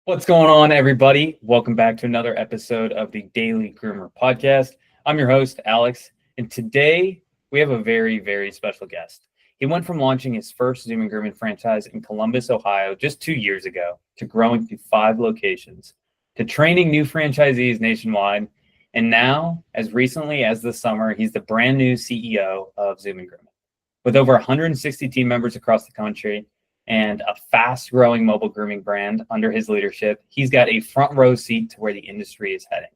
What's going on, everybody? Welcome back to another episode of the Daily Groomer podcast. I'm your host, Alex, and today we have a very, very special guest. He went from launching his first Zoomin Grooming franchise in Columbus, Ohio, just 2 years ago, to growing to 5 locations, to training new franchisees nationwide, and now, as recently as this summer, he's the brand new CEO of Zoomin Grooming. With over 160 team members across the country, and a fast-growing mobile grooming brand under his leadership, he's got a front row seat to where the industry is heading.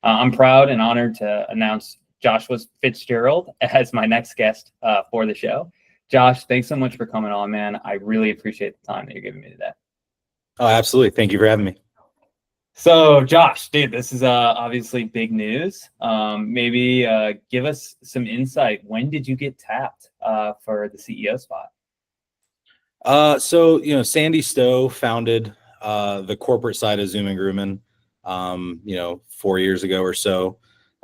I'm proud and honored to announce Josh Fitzgerald as my next guest for the show. Josh, thanks so much for coming on, man. I really appreciate the time that you're giving me today. Oh, absolutely. Thank you for having me. So, Josh, dude, this is obviously big news. Maybe give us some insight. When did you get tapped for the CEO spot? Sandy Stowe founded the corporate side of Zoomin Groomin, 4 years ago or so.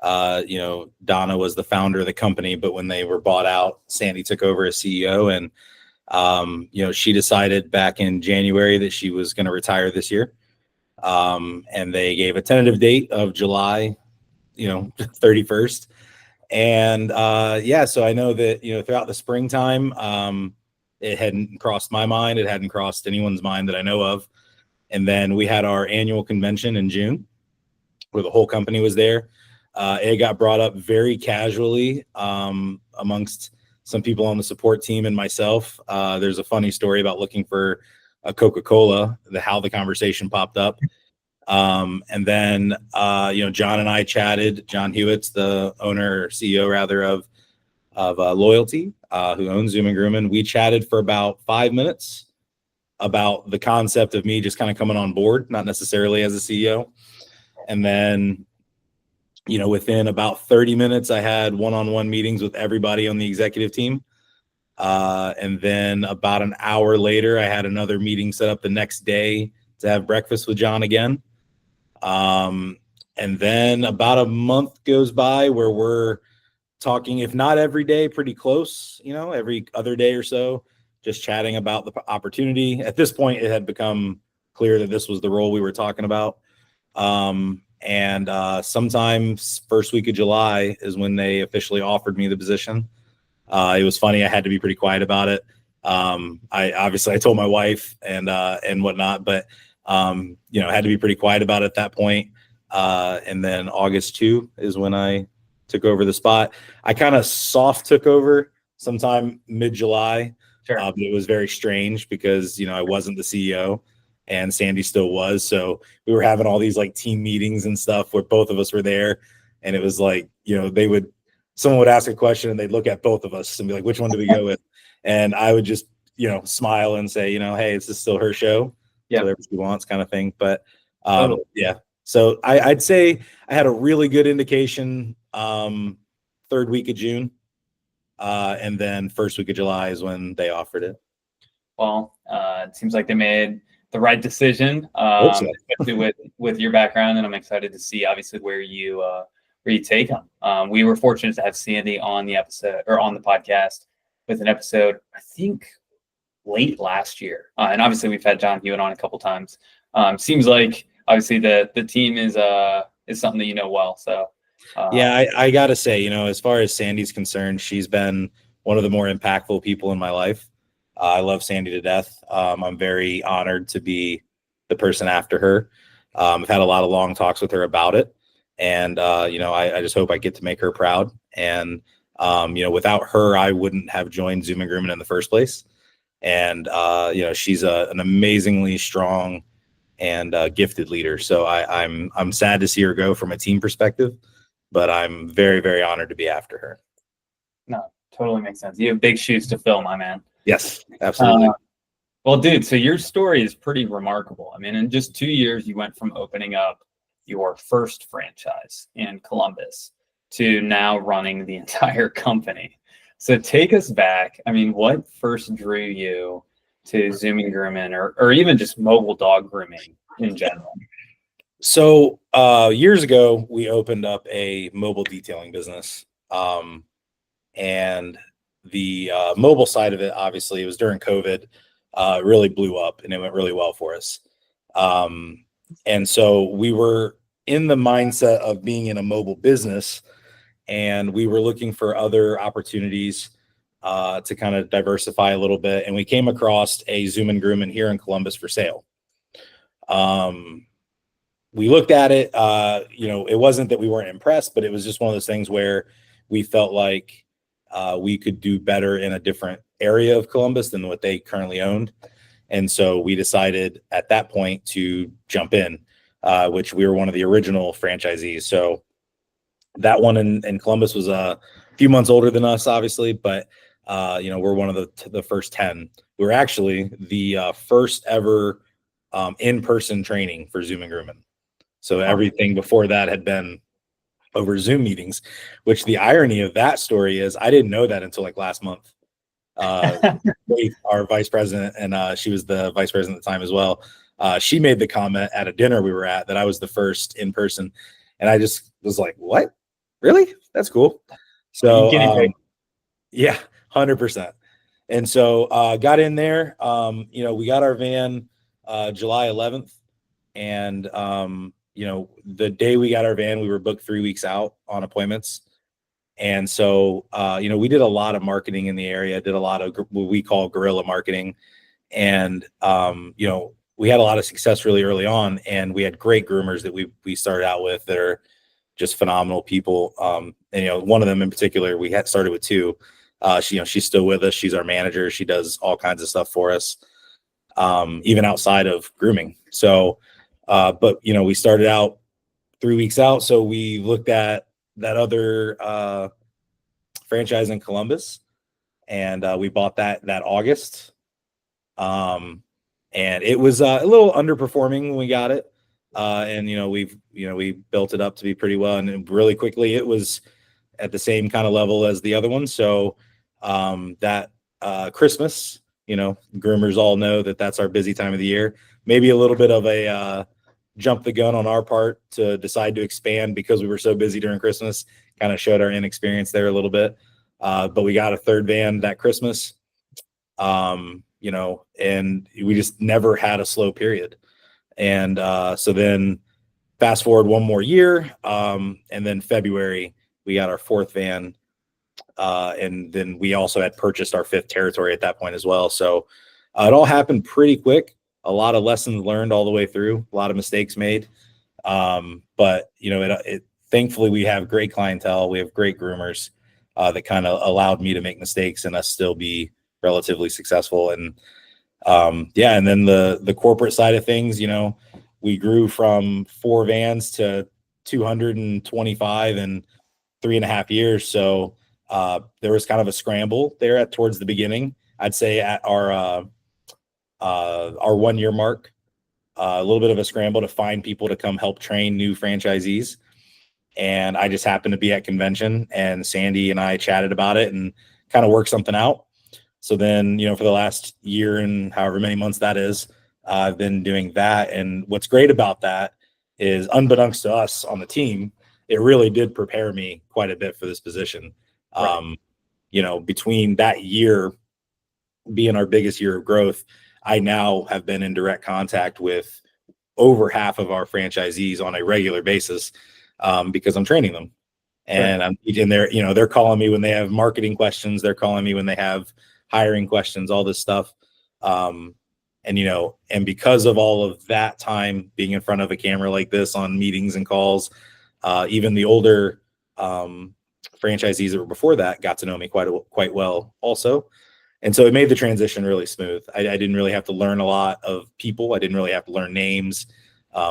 Donna was the founder of the company, but when they were bought out, Sandy took over as CEO, and she decided back in January that she was going to retire this year. And they gave a tentative date of July, 31st. And so I know that, throughout the springtime, it hadn't crossed my mind. It hadn't crossed anyone's mind that I know of. And then we had our annual convention in June where the whole company was there. It got brought up very casually amongst some people on the support team and myself. There's a funny story about looking for a Coca-Cola, how the conversation popped up. And then, John and I chatted. John Hewitt's the owner, or CEO rather, of Loyalty, who owns Zoomin Groomin. We chatted for about 5 minutes about the concept of me just kind of coming on board, not necessarily as a CEO. And then, within about 30 minutes, I had one-on-one meetings with everybody on the executive team. And then about an hour later, I had another meeting set up the next day to have breakfast with John again. And then about a month goes by where we're talking, if not every day, pretty close, every other day or so, just chatting about the opportunity. At this point, it had become clear that this was the role we were talking about. Sometime first week of July is when they officially offered me the position. It was funny. I had to be pretty quiet about it. I told my wife and whatnot, but I had to be pretty quiet about it at that point. And then August 2 is when I took over the spot. I kind of soft took over sometime mid-July. Sure. But it was very strange because, I wasn't the CEO and Sandy still was. So we were having all these like team meetings and stuff where both of us were there. And it was like, someone would ask a question and they'd look at both of us and be like, which one do we go with? And I would just, smile and say, hey, is this still her show? Yeah. Whatever she wants, kind of thing. But Totally. yeah. So I'd say I had a really good indication third week of June. And then first week of July is when they offered it. Well, it seems like they made the right decision, especially with your background, and I'm excited to see obviously where you take them. We were fortunate to have Sandy on the episode or on the podcast with an episode, I think late last year, and obviously we've had John Hewitt on a couple times. Seems like obviously the team is something that you know well. So yeah, I gotta say, as far as Sandy's concerned, she's been one of the more impactful people in my life. I love Sandy to death. I'm very honored to be the person after her. I've had a lot of long talks with her about it. And, I just hope I get to make her proud. And, without her, I wouldn't have joined Zoomin Groomin in the first place. And, she's an amazingly strong and gifted leader. So I'm sad to see her go from a team perspective, but I'm very, very honored to be after her. No, totally makes sense. You have big shoes to fill, my man. Yes, absolutely. Well, dude, so your story is pretty remarkable. I mean, in just 2 years, you went from opening up your first franchise in Columbus to now running the entire company. So take us back. I mean, what first drew you to Zoomin Grooming or even just mobile dog grooming in general? So years ago, we opened up a mobile detailing business. And the mobile side of it, obviously, it was during COVID, really blew up and it went really well for us. And so we were in the mindset of being in a mobile business, and we were looking for other opportunities to kind of diversify a little bit. And we came across a Zoomin Groomin here in Columbus for sale. We looked at it, it wasn't that we weren't impressed, but it was just one of those things where we felt like we could do better in a different area of Columbus than what they currently owned. And so we decided at that point to jump in, which we were one of the original franchisees. So that one in Columbus was a few months older than us, obviously, but we're one of the first 10. We were actually the first ever in-person training for Zoomin Groomin. So everything before that had been over Zoom meetings, which the irony of that story is I didn't know that until like last month. Our vice president, and she was the vice president at the time as well. She made the comment at a dinner we were at that I was the first in person. And I just was like, what? Really? That's cool. So, yeah, 100%. And so got in there, we got our van July 11th. And, the day we got our van, we were booked 3 weeks out on appointments. And so, we did a lot of marketing in the area, did a lot of what we call guerrilla marketing. And, we had a lot of success really early on, and we had great groomers that we started out with that are just phenomenal people. And, one of them in particular, we had started with two. She's still with us. She's our manager. She does all kinds of stuff for us, even outside of grooming. So, but we started out 3 weeks out. So we looked at that other franchise in Columbus, and we bought that August. And it was a little underperforming when we got it. And we built it up to be pretty well, and really quickly it was at the same kind of level as the other one. So that Christmas, groomers all know that that's our busy time of the year. Maybe a little bit of a jump the gun on our part to decide to expand because we were so busy during Christmas. Kind of showed our inexperience there a little bit. But we got a third van that Christmas. And we just never had a slow period. And so then fast forward one more year, and then February, we got our fourth van. And then we also had purchased our fifth territory at that point as well. So it all happened pretty quick. A lot of lessons learned all the way through, a lot of mistakes made. But thankfully we have great clientele. We have great groomers that kind of allowed me to make mistakes and us still be relatively successful. And and then the corporate side of things, we grew from 4 vans to 225 in 3.5 years. So there was kind of a scramble there towards the beginning. I'd say at our 1 year mark, a little bit of a scramble to find people to come help train new franchisees. And I just happened to be at convention, and Sandy and I chatted about it and kind of worked something out. So then, for the last year and however many months that is, I've been doing that. And what's great about that is, unbeknownst to us on the team, it really did prepare me quite a bit for this position. Right. Between that year being our biggest year of growth, I now have been in direct contact with over half of our franchisees on a regular basis because I'm training them. And I'm in there, they're calling me when they have marketing questions. They're calling me when they have hiring questions, all this stuff. And because of all of that time being in front of a camera like this on meetings and calls, even the older franchisees that were before that got to know me quite well also. And so it made the transition really smooth. I didn't really have to learn a lot of people. I didn't really have to learn names.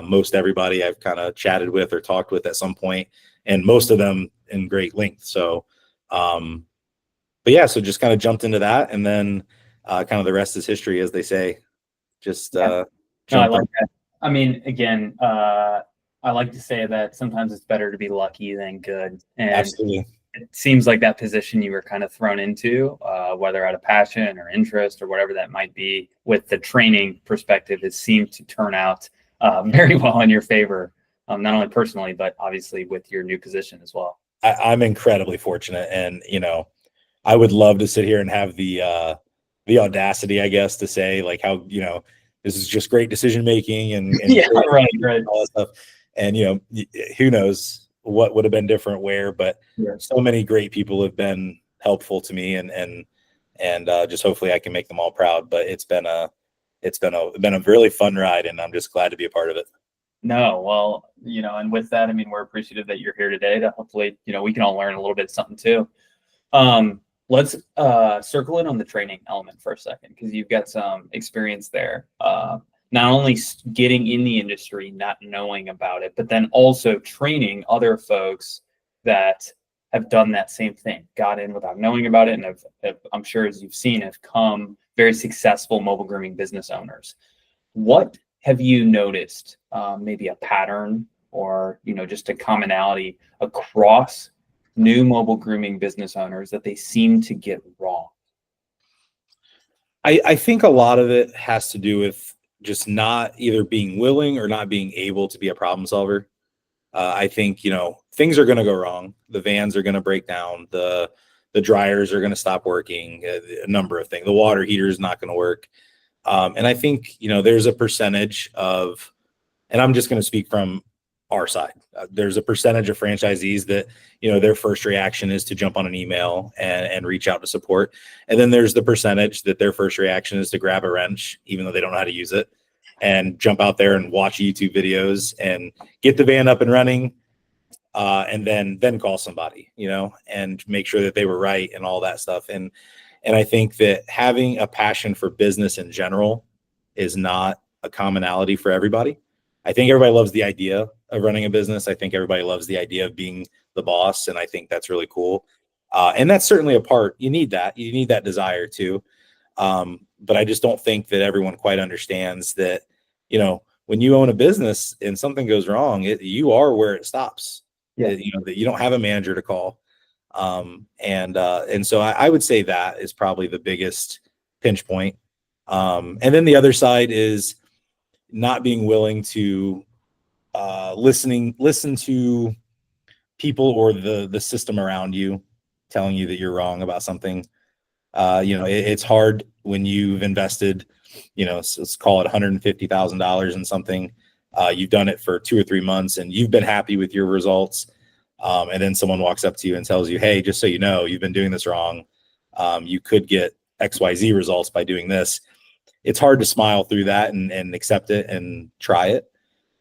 Most everybody I've kind of chatted with or talked with at some point, and most of them in great length. So, so just kind of jumped into that, and then kind of the rest is history, as they say. Just I like that. I mean, again, I like to say that sometimes it's better to be lucky than good. And absolutely. It seems like that position you were kind of thrown into, whether out of passion or interest or whatever that might be, with the training perspective, it seemed to turn out very well in your favor, not only personally, but obviously with your new position as well. I'm incredibly fortunate. And, I would love to sit here and have the audacity, I guess, to say like how, this is just great decision making and Yeah, right. all that stuff. And, who knows what would have been different where, but Yeah. so many great people have been helpful to me, and just hopefully I can make them all proud. But it's been a really fun ride, and I'm just glad to be a part of it. No, well, and with that, I mean, we're appreciative that you're here today to hopefully, we can all learn a little bit of something too. Let's circle in on the training element for a second, because you've got some experience there. Not only getting in the industry, not knowing about it, but then also training other folks that have done that same thing, got in without knowing about it, and have, I'm sure, as you've seen, have come very successful mobile grooming business owners. What have you noticed, maybe a pattern or, just a commonality across new mobile grooming business owners that they seem to get wrong? I think a lot of it has to do with just not either being willing or not being able to be a problem solver. I think, things are going to go wrong. The vans are going to break down. The dryers are going to stop working. A number of things. The water heater is not going to work. And I think, there's a percentage of, and I'm just going to speak from our side. There's a percentage of franchisees that, their first reaction is to jump on an email and reach out to support. And then there's the percentage that their first reaction is to grab a wrench, even though they don't know how to use it, and jump out there and watch YouTube videos and get the van up and running. And then call somebody, and make sure that they were right and all that stuff. And I think that having a passion for business in general is not a commonality for everybody. I think everybody loves the idea of running a business. I think everybody loves the idea of being the boss. And I think that's really cool. And that's certainly a part. You need that desire too. But I just don't think that everyone quite understands that, when you own a business and something goes wrong, you are where it stops. Yeah. That you don't have a manager to call. And so I would say that is probably the biggest pinch point. And then the other side is not being willing to listen to people or the system around you telling you that you're wrong about something. It's hard when you've invested, let's call it $150,000 in something. You've done it for 2 or 3 months and you've been happy with your results. And then someone walks up to you and tells you, hey, just so you know, you've been doing this wrong. You could get XYZ results by doing this. It's hard to smile through that and accept it and try it.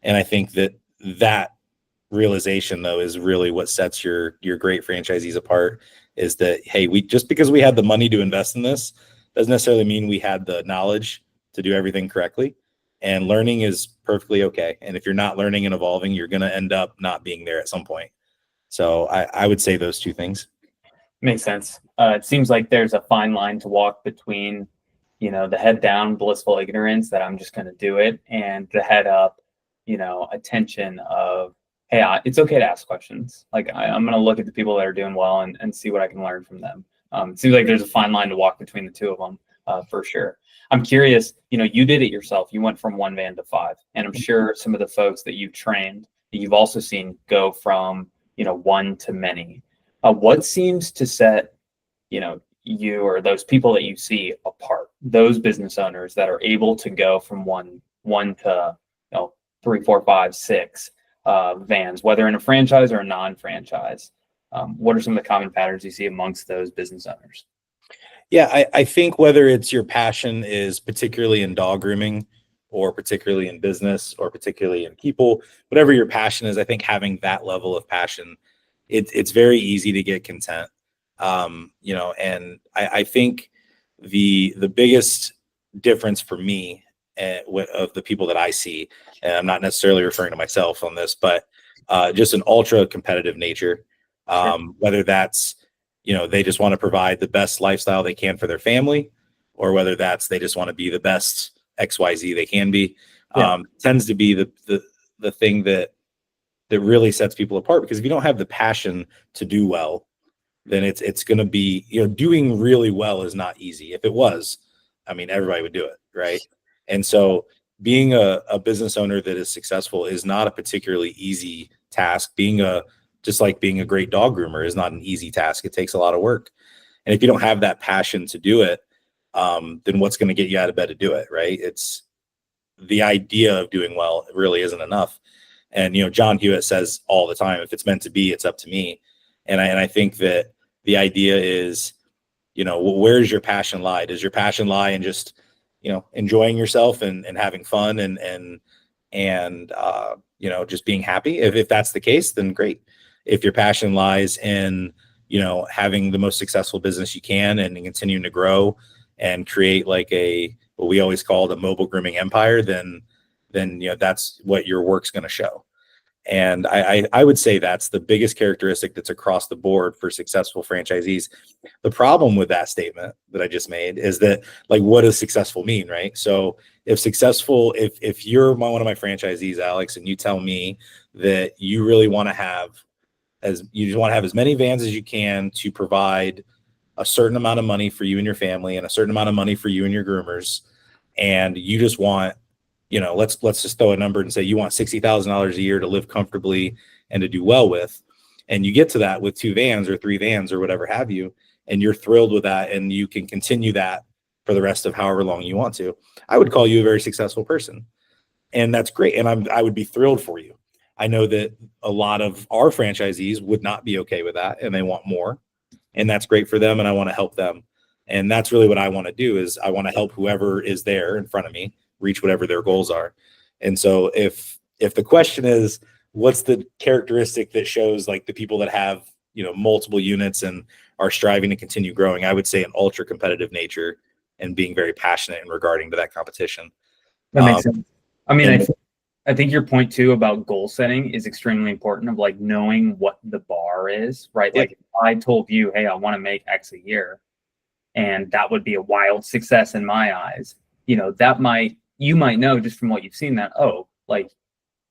And I think that realization, though, is really what sets your great franchisees apart, is that, hey, just because we had the money to invest in this doesn't necessarily mean we had the knowledge to do everything correctly. And learning is perfectly okay. And if you're not learning and evolving, you're going to end up not being there at some point. So I would say those two things. Makes sense. It seems like there's a fine line to walk between, the head down, blissful ignorance that I'm just going to do it, and the head up, attention of, hey, it's okay to ask questions. Like I'm going to look at the people that are doing well and see what I can learn from them. It seems like there's a fine line to walk between the two of them, for sure. I'm curious, you did it yourself. You went from 1 van to 5, and I'm sure some of the folks that you've trained, you've also seen go from, 1 to many. What seems to set, you or those people that you see apart, those business owners that are able to go from one to 3, 4, 5, 6 vans, whether in a franchise or a non-franchise? What are some of the common patterns you see amongst those business owners? Yeah, I think whether it's your passion is particularly in dog grooming or particularly in business or particularly in people, whatever your passion is, I think having that level of passion, it's very easy to get content. And I think the biggest difference for me of the people that I see, and I'm not necessarily referring to myself on this, but just an ultra competitive nature, whether that's, they just want to provide the best lifestyle they can for their family, or whether that's they just want to be the best XYZ they can be, tends to be the thing that really sets people apart. Because if you don't have the passion to do well, then it's going to be, doing really well is not easy. If it was, I mean, everybody would do it, right? And so being a business owner that is successful is not a particularly easy task. Just like being a great dog groomer is not an easy task. It takes a lot of work. And if you don't have that passion to do it, then what's going to get you out of bed to do it, right? the idea of doing well really isn't enough. And, John Hewitt says all the time, if it's meant to be, it's up to me. And I think that the idea is, where's your passion lie? Does your passion lie in just, enjoying yourself and having fun and just being happy? If that's the case, then great. If your passion lies in, having the most successful business you can and continuing to grow and create like what we always call the mobile grooming empire, then that's what your work's going to show. And I would say that's the biggest characteristic that's across the board for successful franchisees. The problem with that statement that I just made is that, like, what does successful mean, right? So if you're one of my franchisees, Alex, and you tell me that you really want to have as many vans as you can to provide a certain amount of money for you and your family and a certain amount of money for you and your groomers, and you just want, let's just throw a number and say you want $60,000 a year to live comfortably and to do well with, and you get to that with 2 vans or 3 vans or whatever have you, and you're thrilled with that and you can continue that for the rest of however long you want to, I would call you a very successful person. And that's great. And I would be thrilled for you. I know that a lot of our franchisees would not be okay with that and they want more, and that's great for them. And I want to help them. And that's really what I want to do, is I want to help whoever is there in front of me reach whatever their goals are. And so if the question is, what's the characteristic that shows like the people that have, multiple units and are striving to continue growing, I would say an ultra competitive nature and being very passionate in regarding to that competition. That makes sense. I mean, I think your point too about goal setting is extremely important, of like knowing what the bar is, right? Yeah. Like if I told you, hey, I want to make X a year, and that would be a wild success in my eyes, you might know just from what you've seen that, like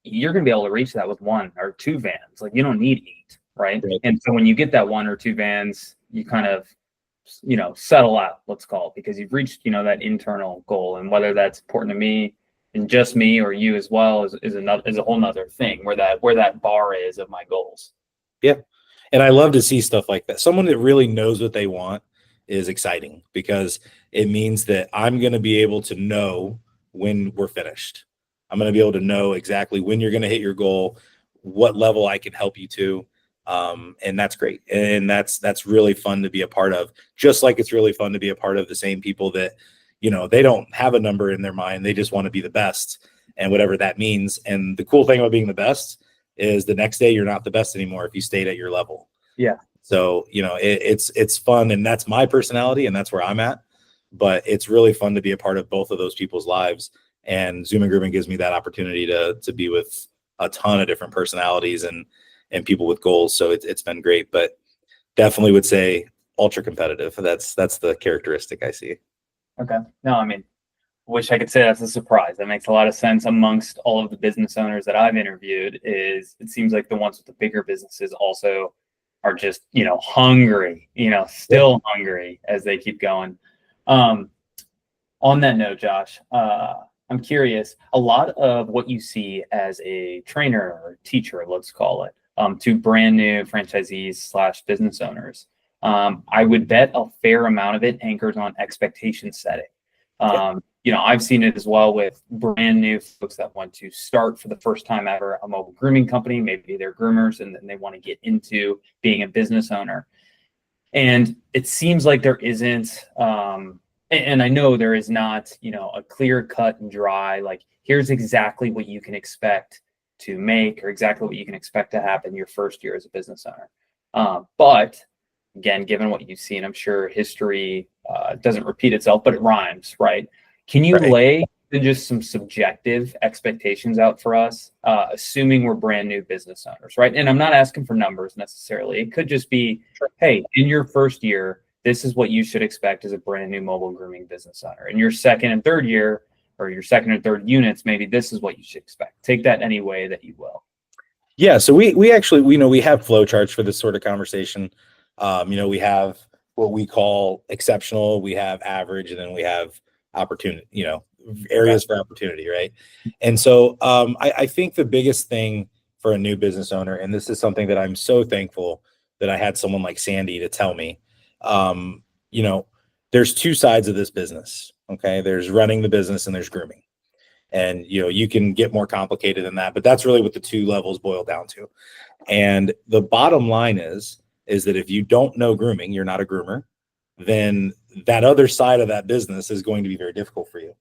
you're going to be able to reach that with 1 or 2 vans. Like you don't need 8, right? And so when you get that 1 or 2 vans, you kind of, settle out, let's call it, because you've reached, that internal goal. And whether that's important to me and just me or you as well is a whole nother thing, where that bar is of my goals. Yeah. And I love to see stuff like that. Someone that really knows what they want is exciting, because it means that I'm going to be able to know when we're finished. I'm going to be able to know exactly when you're going to hit your goal, what level I can help you to. And that's great. And that's really fun to be a part of, just like it's really fun to be a part of the same people that, they don't have a number in their mind. They just want to be the best, and whatever that means. And the cool thing about being the best is the next day you're not the best anymore if you stayed at your level. Yeah. So, it's fun, and that's my personality and that's where I'm at, but it's really fun to be a part of both of those people's lives. And Zoomin Grooming gives me that opportunity to be with a ton of different personalities and people with goals. So it's been great, but definitely would say ultra competitive. That's the characteristic I see. Okay. No, I mean, wish I could say that's a surprise. That makes a lot of sense. Amongst all of the business owners that I've interviewed, it seems like the ones with the bigger businesses also are just, hungry, still hungry as they keep going. On that note, Josh, I'm curious, a lot of what you see as a trainer or teacher, let's call it, to brand new franchisees / business owners, I would bet a fair amount of it anchors on expectation setting. I've seen it as well with brand new folks that want to start for the first time ever a mobile grooming company. Maybe they're groomers and then they want to get into being a business owner. And it seems like there isn't, and I know there is not, a clear cut and dry, like here's exactly what you can expect to make or exactly what you can expect to happen your first year as a business owner. But again, given what you've seen, I'm sure history doesn't repeat itself, but it rhymes, right? Can you lay just some subjective expectations out for us, assuming we're brand new business owners, right? And I'm not asking for numbers necessarily. It could just be, hey, in your first year, this is what you should expect as a brand new mobile grooming business owner. In your second and third year, or your second and third units, maybe this is what you should expect. Take that any way that you will. Yeah. So we actually, we have flow charts for this sort of conversation. We have what we call exceptional, we have average, and then we have opportunity, areas for opportunity, right? And so I think the biggest thing for a new business owner, and this is something that I'm so thankful that I had someone like Sandy to tell me, there's 2 sides of this business. Okay. There's running the business and there's grooming. And, you can get more complicated than that, but that's really what the two levels boil down to. And the bottom line is that if you don't know grooming, you're not a groomer, then that other side of that business is going to be very difficult for you.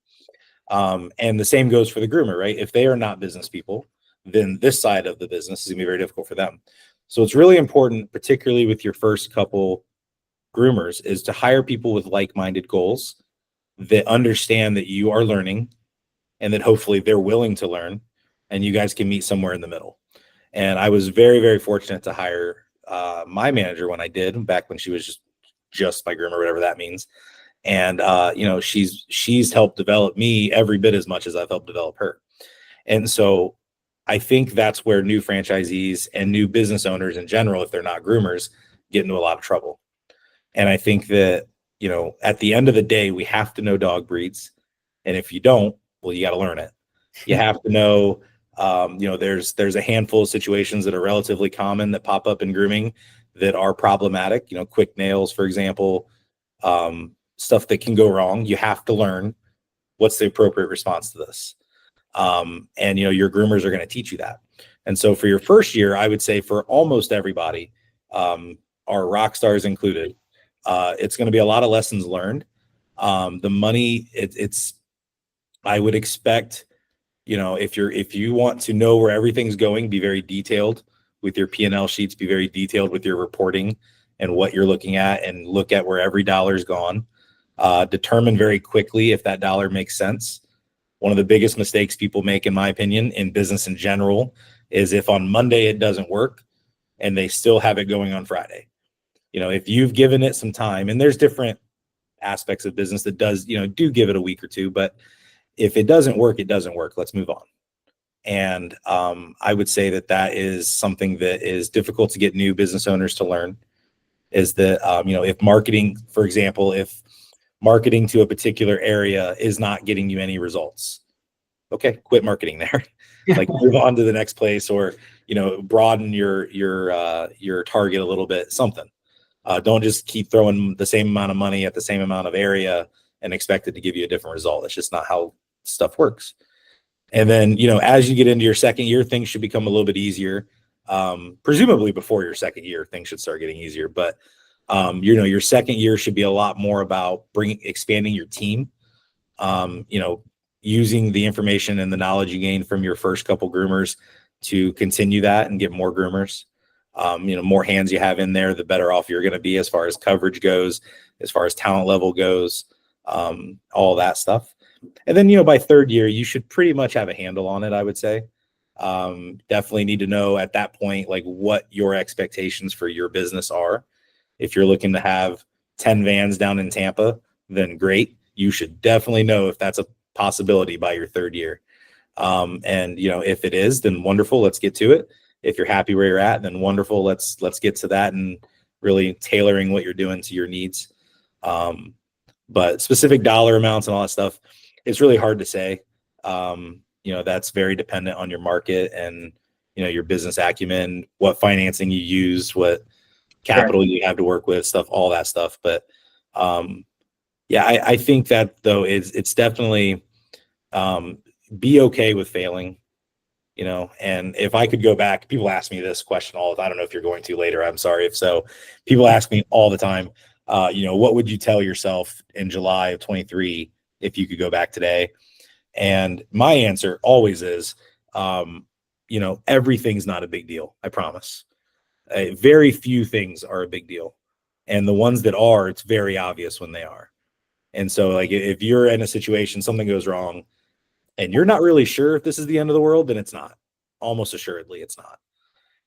And the same goes for the groomer, right? If they are not business people, then this side of the business is gonna be very difficult for them. So it's really important, particularly with your first couple groomers, is to hire people with like-minded goals that understand that you are learning and that hopefully they're willing to learn, and you guys can meet somewhere in the middle. And I was very, very fortunate to hire my manager when I did, back when she was just my groomer, whatever that means. And she's helped develop me every bit as much as I've helped develop her. And so I think that's where new franchisees and new business owners in general, if they're not groomers, get into a lot of trouble. And I think that, at the end of the day, we have to know dog breeds. And if you don't, well, you got to learn it. You have to know, there's a handful of situations that are relatively common that pop up in grooming that are problematic, quick nails, for example, stuff that can go wrong. You have to learn what's the appropriate response to this. And your groomers are going to teach you that. And so for your first year, I would say for almost everybody, our rock stars included, it's going to be a lot of lessons learned. The money, I would expect, if you want to know where everything's going, be very detailed with your P&L sheets, be very detailed with your reporting and what you're looking at, and look at where every dollar's gone. Determine very quickly if that dollar makes sense. One of the biggest mistakes people make, in my opinion, in business in general, is if on Monday it doesn't work and they still have it going on Friday. If you've given it some time, and there's different aspects of business that do give it a week or two, but if it doesn't work, it doesn't work. Let's move on. And I would say that is something that is difficult to get new business owners to learn, is that, if marketing, for example, if marketing to a particular area is not getting you any results, okay, quit marketing there. Like, move on to the next place, or, broaden your target a little bit, something. Don't just keep throwing the same amount of money at the same amount of area and expect it to give you a different result. It's just not how stuff works. And then, as you get into your second year, things should become a little bit easier. Presumably before your second year, things should start getting easier. But, your second year should be a lot more about expanding your team, using the information and the knowledge you gained from your first couple groomers to continue that and get more groomers. More hands you have in there, the better off you're going to be as far as coverage goes, as far as talent level goes, all that stuff. And then, by third year, you should pretty much have a handle on it, I would say. Definitely need to know at that point, like, what your expectations for your business are. If you're looking to have 10 vans down in Tampa, then great. You should definitely know if that's a possibility by your third year. And, if it is, then wonderful. Let's get to it. If you're happy where you're at, then wonderful. Let's get to that and really tailoring what you're doing to your needs. But specific dollar amounts and all that stuff, it's really hard to say. That's very dependent on your market and, your business acumen, what financing you use, what capital you have to work with, all that stuff. But I think that, though, it's definitely be okay with failing. And if I could go back, people ask me this question all the time. I don't know if you're going to later. I'm sorry if so. People ask me all the time, what would you tell yourself in July of 23 if you could go back today? And my answer always is, everything's not a big deal. I promise. Very few things are a big deal. And the ones that are, it's very obvious when they are. And so, like, if you're in a situation, something goes wrong, and you're not really sure if this is the end of the world, then it's not. Almost assuredly, it's not.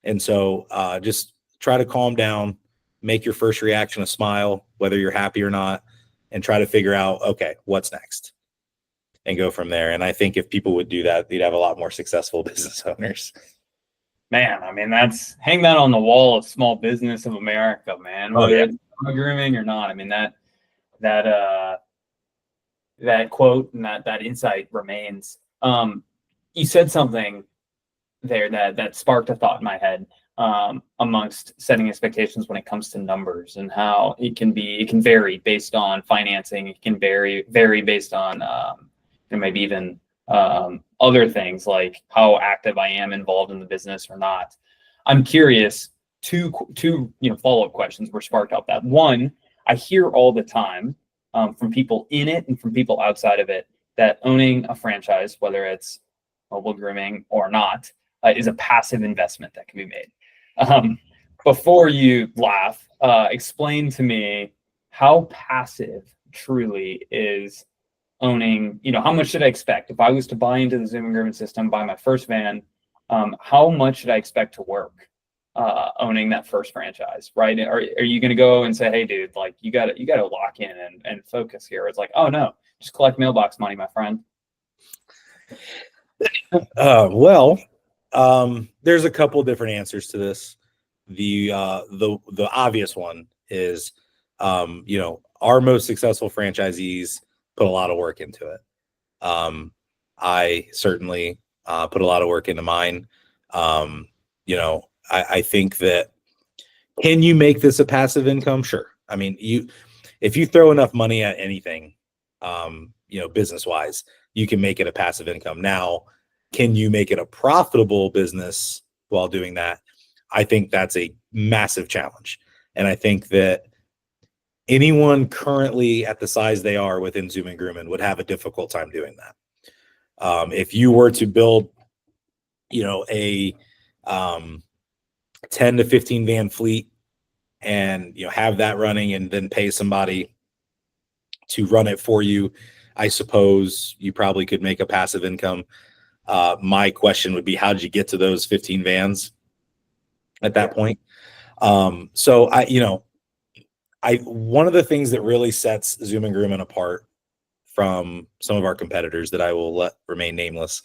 And so just try to calm down, make your first reaction a smile, whether you're happy or not, and try to figure out, okay, what's next, and go from there. And I think if people would do that, they'd have a lot more successful business owners. Man, I mean, hang that on the wall of small business of America, man. Whether it's grooming or not. I mean, that quote and that insight remains. You said something there that sparked a thought in my head, amongst setting expectations when it comes to numbers, and how it can vary based on financing. It can vary based on maybe even other things like how active I am involved in the business or not. I'm curious. Two follow-up questions were sparked out that. One, I hear all the time from people in it and from people outside of it that owning a franchise, whether it's mobile grooming or not, is a passive investment that can be made. Before you laugh, explain to me how passive truly is owning. How much should I expect if I was to buy into the Zoomin Grooming system, buy my first van? How much should I expect to work owning that first franchise, right? Are you going to go and say, hey, dude, like you got to lock in and focus here? It's like, oh no, just collect mailbox money, my friend. There's a couple different answers to this. The obvious one is, our most successful franchisees put a lot of work into it. I certainly put a lot of work into mine. I think that, can you make this a passive income? Sure. I mean, if you throw enough money at anything, business wise, you can make it a passive income. Now, can you make it a profitable business while doing that? I think that's a massive challenge. And I think that anyone currently at the size they are within Zoomin Grooming would have a difficult time doing that. If you were to build, a 10 to 15 van fleet and have that running and then pay somebody to run it for you, I suppose you probably could make a passive income. My question would be, how did you get to those 15 vans at that point? So one of the things that really sets Zoomin Grooming apart from some of our competitors that I will let remain nameless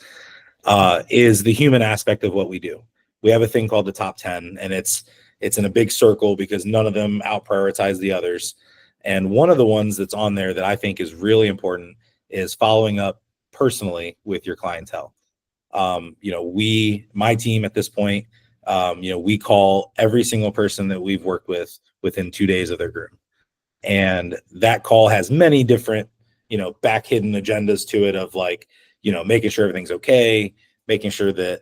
is the human aspect of what we do. We have a thing called the top 10, and it's in a big circle because none of them out prioritize the others. And one of the ones that's on there that I think is really important is following up personally with your clientele. My team at this point, we call every single person that we've worked with within 2 days of their groom. And that call has many different, back hidden agendas to it of like, making sure everything's okay, making sure that,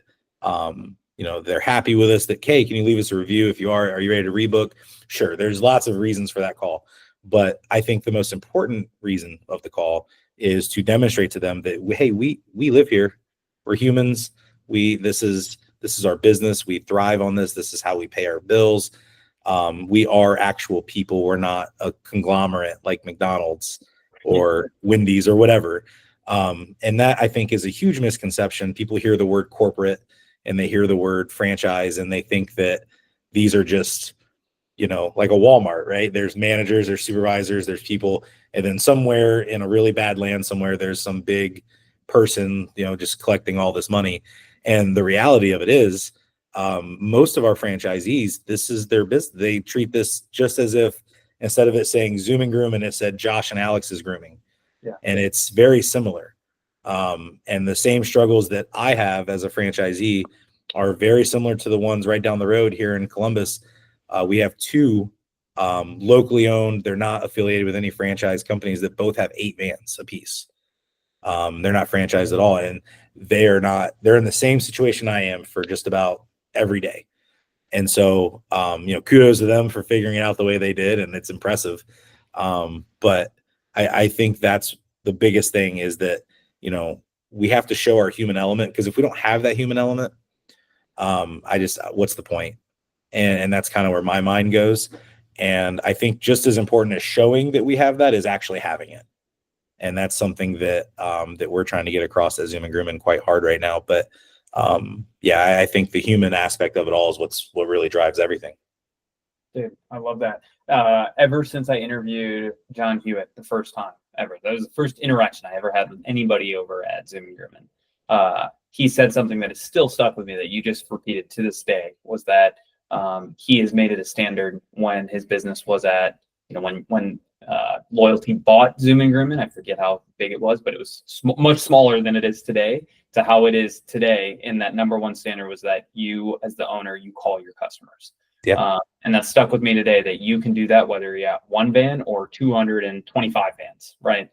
they're happy with us, that, hey, can you leave us a review? If you are you ready to rebook? Sure. There's lots of reasons for that call. But I think the most important reason of the call is to demonstrate to them that, hey, we live here. We're humans. This is our business. We thrive on this. This is how we pay our bills. We are actual people. We're not a conglomerate like McDonald's or Wendy's or whatever. And that, I think, is a huge misconception. People hear the word corporate and they hear the word franchise and they think that these are just, like a Walmart, right? There's managers, there's supervisors, there's people. And then somewhere in a really bad land somewhere, there's some big person, just collecting all this money. And the reality of it is, most of our franchisees, this is their business. They treat this just as if, instead of it saying Zoomin Grooming, it said Josh and Alex's grooming. Yeah. And it's very similar. And the same struggles that I have as a franchisee are very similar to the ones right down the road here in Columbus. We have two locally owned, they're not affiliated with any franchise companies, that both have 8 vans apiece. They're not franchised at all. And they're in the same situation I am for just about every day. And so, kudos to them for figuring it out the way they did. And it's impressive. But I think that's the biggest thing, is that, we have to show our human element, because if we don't have that human element, what's the point? And that's kind of where my mind goes. And I think just as important as showing that we have that is actually having it. And that's something that that we're trying to get across at Zoomin Grooming quite hard right now. But I think the human aspect of it all is what really drives everything. Dude, I love that. Ever since I interviewed John Hewitt the first time ever, that was the first interaction I ever had with anybody over at Zoomin Grooming. He said something that is still stuck with me that you just repeated to this day, was that he has made it a standard when his business was at, when Loyalty bought Zoomin Grooming. I forget how big it was, but it was much smaller than it is today, to how it is today. And that number one standard was that you, as the owner, you call your customers. Yeah. And that stuck with me today, that you can do that whether you're at 1 van or 225 vans, right?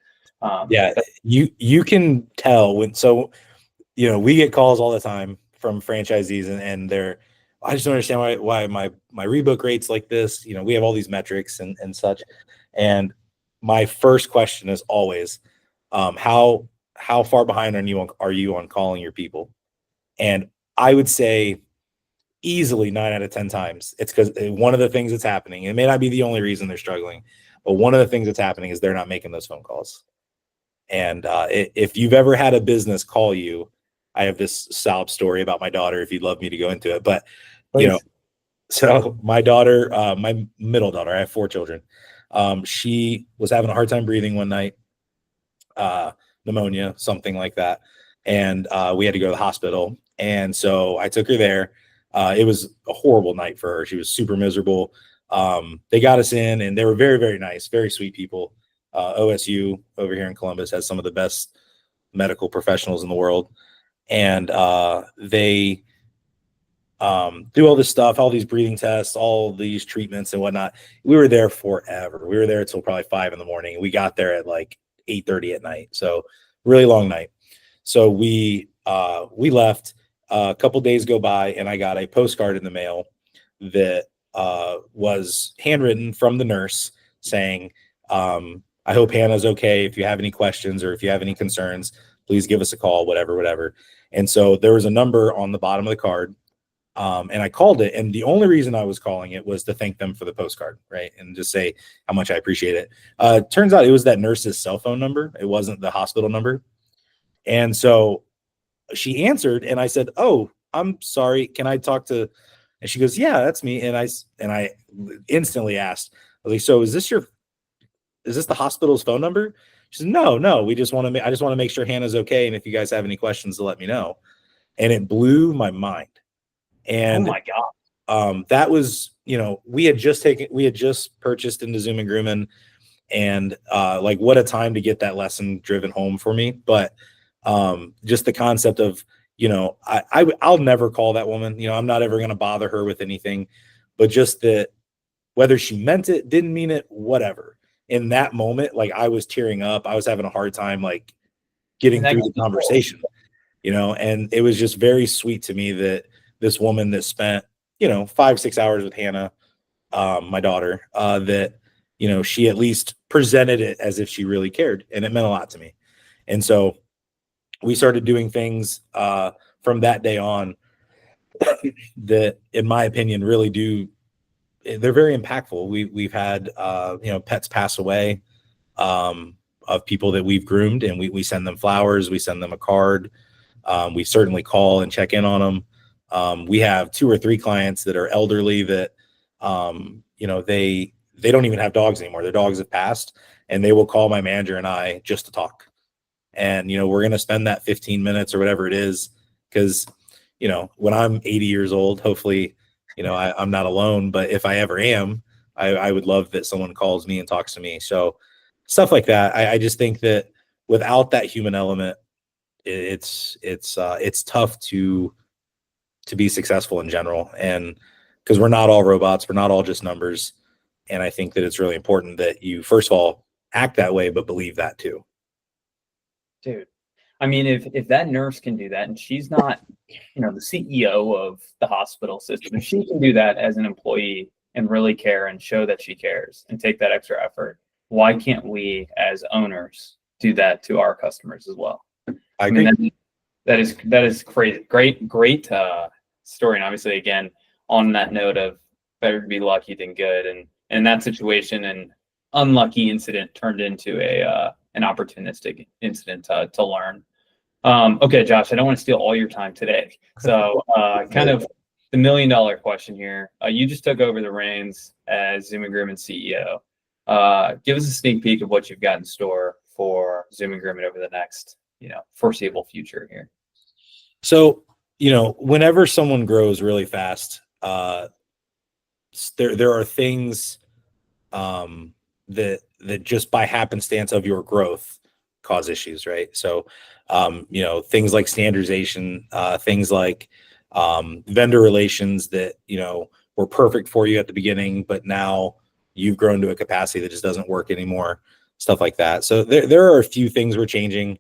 Yeah, But you can tell when. So we get calls all the time from franchisees, and they're, I just don't understand why my rebook rate's like this. We have all these metrics and such, and my first question is always, how far behind are you on calling your people? And I would say easily 9 out of 10 times it's because one of the things that's happening, it may not be the only reason they're struggling, but one of the things that's happening is they're not making those phone calls. And if you've ever had a business call you, I have this sob story about my daughter, if you'd love me to go into it. But, please. so my daughter, my middle daughter, I have 4 children. She was having a hard time breathing one night, pneumonia, something like that. And we had to go to the hospital. And so I took her there. It was a horrible night for her. She was super miserable. They got us in, and they were very, very nice, very sweet people. OSU over here in Columbus has some of the best medical professionals in the world. And they do all this stuff, all these breathing tests, all these treatments and whatnot. We were there forever. We were there until probably 5 a.m. We got there at like 8:30 at night. So really long night. So we left. A couple days go by, and I got a postcard in the mail that was handwritten from the nurse saying, I hope Hannah's okay. If you have any questions or if you have any concerns, please give us a call, whatever. And so there was a number on the bottom of the card. And I called it. And the only reason I was calling it was to thank them for the postcard, right? And just say how much I appreciate it. Turns out it was that nurse's cell phone number. It wasn't the hospital number. And so she answered, and I said, "Oh, I'm sorry. Can I talk to?" And she goes, "Yeah, that's me." And I instantly asked, I was like, "So is this the hospital's phone number?" She said, "No. I just want to make sure Hannah's okay. And if you guys have any questions, to let me know." And it blew my mind. Oh And my God. that was, we had just purchased into Zoomin Groomin, and like, what a time to get that lesson driven home for me. But just the concept of, I'll never call that woman. I'm not ever going to bother her with anything, but just that, whether she meant it, didn't mean it, whatever. In that moment, like, I was tearing up. I was having a hard time, like, getting through the conversation, and it was just very sweet to me that this woman that spent, 5-6 hours with Hannah, my daughter, that, she at least presented it as if she really cared, and it meant a lot to me. And so we started doing things from that day on that, in my opinion, really they're very impactful. We've had pets pass away, of people that we've groomed, and we send them flowers, we send them a card. We certainly call and check in on them. We have 2 or 3 clients that are elderly that they don't even have dogs anymore. Their dogs have passed, and they will call my manager and I just to talk. And we're going to spend that 15 minutes or whatever it is, because when I'm 80 years old, hopefully I'm not alone, but if I ever am, I would love that someone calls me and talks to me. So stuff like that. I just think that without that human element, it's tough to be successful in general. And because we're not all robots, we're not all just numbers. And I think that it's really important that you, first of all, act that way, but believe that too. Dude, I mean, if that nurse can do that, and she's not, the CEO of the hospital system, if she can do that as an employee and really care and show that she cares and take that extra effort, why can't we as owners do that to our customers as well? I agree. mean, that is crazy. Great story. And obviously, again, on that note of better to be lucky than good, and in that situation, an unlucky incident turned into an opportunistic incident to learn. Okay, Josh, I don't want to steal all your time today. So kind of the $1 million question here. You just took over the reins as Zoomin Groomin CEO. Give us a sneak peek of what you've got in store for Zoomin Groomin over the next, foreseeable future here. So, whenever someone grows really fast, there are things that just by happenstance of your growth cause issues, right? So, things like standardization, things like vendor relations that, were perfect for you at the beginning, but now you've grown to a capacity that just doesn't work anymore. stuff like that. So there are a few things we're changing.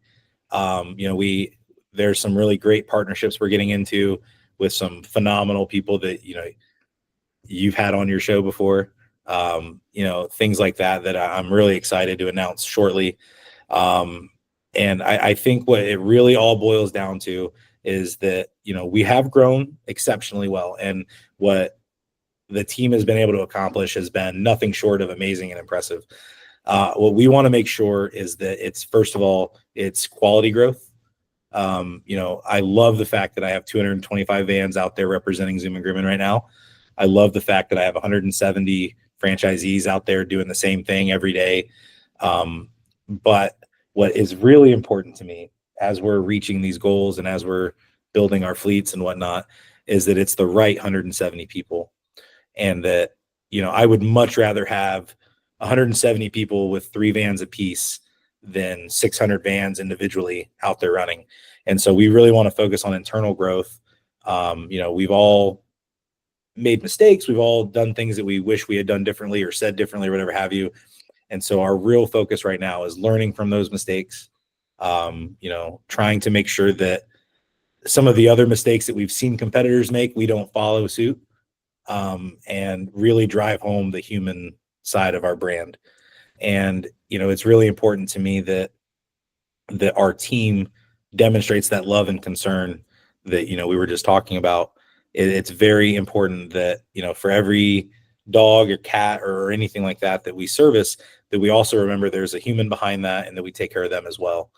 There's some really great partnerships we're getting into with some phenomenal people that, you've had on your show before. Things like that I'm really excited to announce shortly. And I think what it really all boils down to is that, we have grown exceptionally well. And what the team has been able to accomplish has been nothing short of amazing and impressive. What we want to make sure is that it's, first of all, it's quality growth. I love the fact that I have 225 vans out there representing Zoomin Groomin right now. I love the fact that I have 170 franchisees out there doing the same thing every day. But what is really important to me as we're reaching these goals and as we're building our fleets and whatnot is that it's the right 170 people. And that, I would much rather have 170 people with 3 vans apiece than 600 vans individually out there running. And so we really want to focus on internal growth. We've all made mistakes. We've all done things that we wish we had done differently or said differently or whatever have you. And so our real focus right now is learning from those mistakes, trying to make sure that some of the other mistakes that we've seen competitors make, we don't follow suit, and really drive home the human side of our brand. And, it's really important to me that our team demonstrates that love and concern that, we were just talking about. It's very important that, for every dog or cat or anything like that we service, that we also remember there's a human behind that and that we take care of them as well.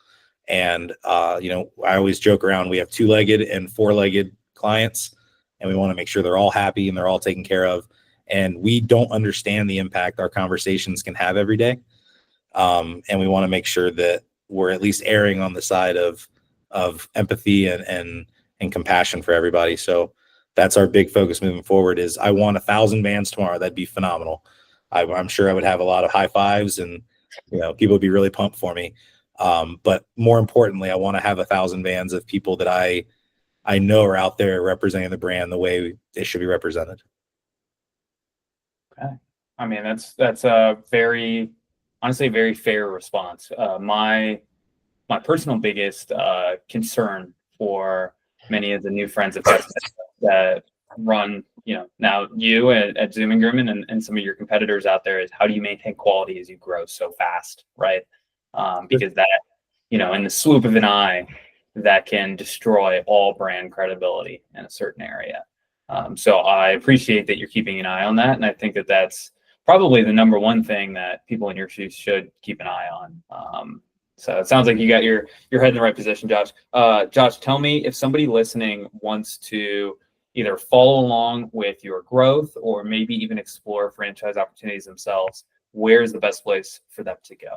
And, I always joke around, we have 2-legged and 4-legged clients, and we want to make sure they're all happy and they're all taken care of. And we don't understand the impact our conversations can have every day. And we want to make sure that we're at least erring on the side of empathy and compassion for everybody. So that's our big focus moving forward. Is I want 1,000 vans tomorrow. That'd be phenomenal. I'm sure I would have a lot of high fives and, people would be really pumped for me. But more importantly, I want to have 1,000 vans of people that I know are out there representing the brand the way they should be represented. Okay. I mean, that's a honestly very fair response. My personal biggest concern for many of the new friends of Texas that run, now you at Zoomin Groomin and some of your competitors out there is how do you maintain quality as you grow so fast, right? Because that, in the swoop of an eye, that can destroy all brand credibility in a certain area. So I appreciate that you're keeping an eye on that, and I think that that's probably the number one thing that people in your shoes should keep an eye on. So it sounds like you got your head in the right position, Josh. Josh, tell me if somebody listening wants to either follow along with your growth or maybe even explore franchise opportunities themselves, where's the best place for them to go?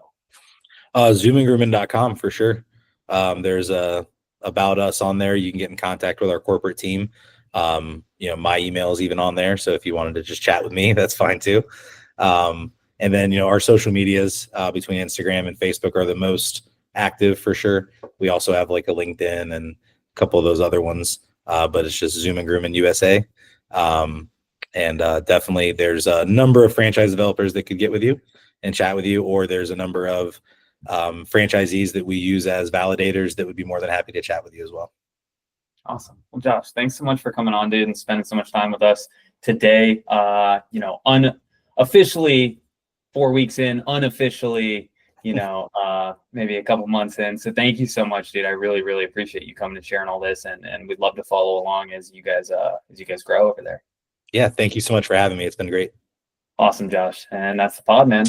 Zoomingrooming.com for sure. There's a about us on there. You can get in contact with our corporate team. My email is even on there. So if you wanted to just chat with me, that's fine too. And then, our social medias between Instagram and Facebook are the most active for sure. We also have like a LinkedIn and a couple of those other ones, but it's just Zoomin Groomin USA. And definitely there's a number of franchise developers that could get with you and chat with you, or there's a number of franchisees that we use as validators that would be more than happy to chat with you as well. Awesome. Well, Josh, thanks so much for coming on, dude, and spending so much time with us today. Unofficially 4 weeks in, unofficially, maybe a couple months in. So thank you so much, dude. I really, really appreciate you coming and sharing all this, and we'd love to follow along as you guys grow over there. Yeah, thank you so much for having me. It's been great. Awesome, Josh. And that's the pod, man.